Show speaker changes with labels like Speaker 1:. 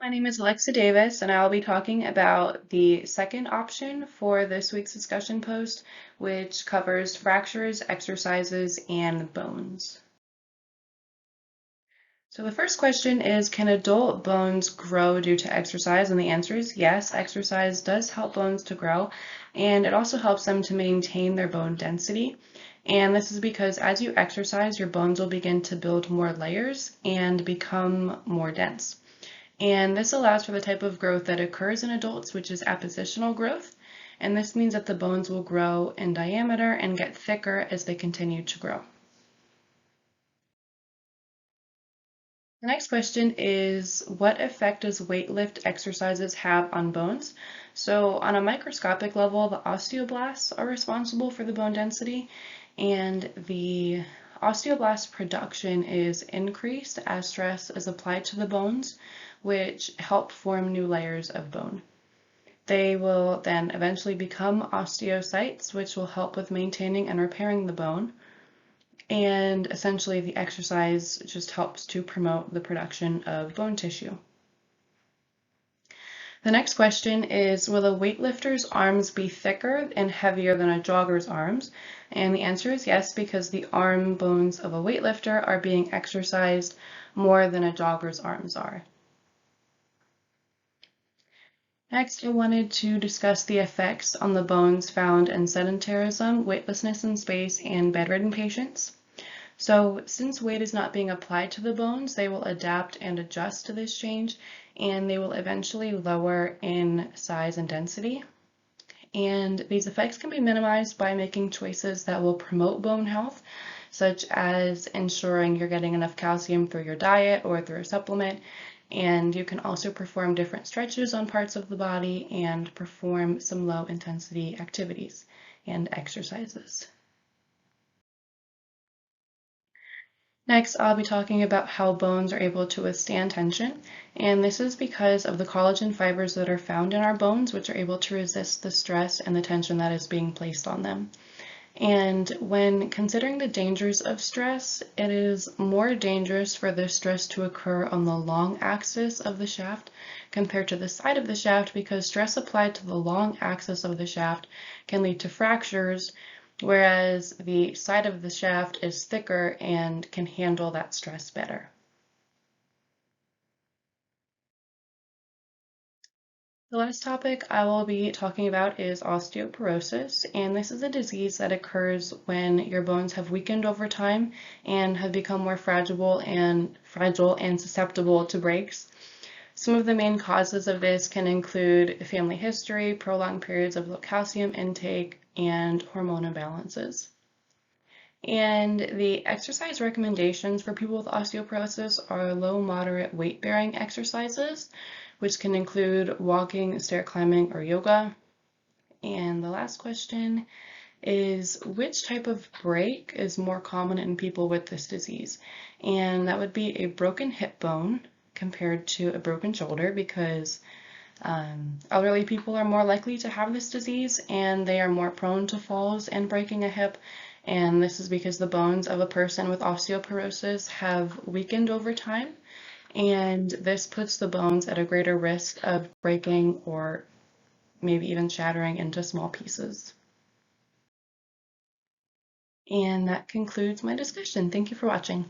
Speaker 1: My name is Alexa Davis, and I'll be talking about the second option for this week's discussion post, which covers fractures, exercises, and bones. So the first question is, can adult bones grow due to exercise? And the answer is yes, exercise does help bones to grow, and it also helps them to maintain their bone density. And this is because as you exercise, your bones will begin to build more layers and become more dense. And this allows for the type of growth that occurs in adults, which is appositional growth. And this means that the bones will grow in diameter and get thicker as they continue to grow. The next question is, what effect does weightlift exercises have on bones? So on a microscopic level, the osteoblasts are responsible for the bone density, and the osteoblast production is increased as stress is applied to the bones, which help form new layers of bone. They will then eventually become osteocytes, which will help with maintaining and repairing the bone. And essentially the exercise just helps to promote the production of bone tissue. The next question is, will a weightlifter's arms be thicker and heavier than a jogger's arms? And the answer is yes, because the arm bones of a weightlifter are being exercised more than a jogger's arms are. Next, I wanted to discuss the effects on the bones found in sedentarism, weightlessness in space, and bedridden patients. So since weight is not being applied to the bones, they will adapt and adjust to this change, and they will eventually lower in size and density. And these effects can be minimized by making choices that will promote bone health, such as ensuring you're getting enough calcium through your diet or through a supplement. And you can also perform different stretches on parts of the body and perform some low intensity activities and exercises. Next, I'll be talking about how bones are able to withstand tension, and this is because of the collagen fibers that are found in our bones, which are able to resist the stress and the tension that is being placed on them. And when considering the dangers of stress, it is more dangerous for this stress to occur on the long axis of the shaft compared to the side of the shaft, because stress applied to the long axis of the shaft can lead to fractures, whereas the side of the shaft is thicker and can handle that stress better. The last topic I will be talking about is osteoporosis, and this is a disease that occurs when your bones have weakened over time and have become more fragile and susceptible to breaks. Some of the main causes of this can include family history, prolonged periods of low calcium intake, and hormone imbalances. And the exercise recommendations for people with osteoporosis are low, moderate weight-bearing exercises, which can include walking, stair climbing, or yoga. And the last question is, which type of break is more common in people with this disease? And that would be a broken hip bone compared to a broken shoulder, because elderly people are more likely to have this disease and they are more prone to falls and breaking a hip. And this is because the bones of a person with osteoporosis have weakened over time, and this puts the bones at a greater risk of breaking or maybe even shattering into small pieces. And that concludes my discussion. Thank you for watching.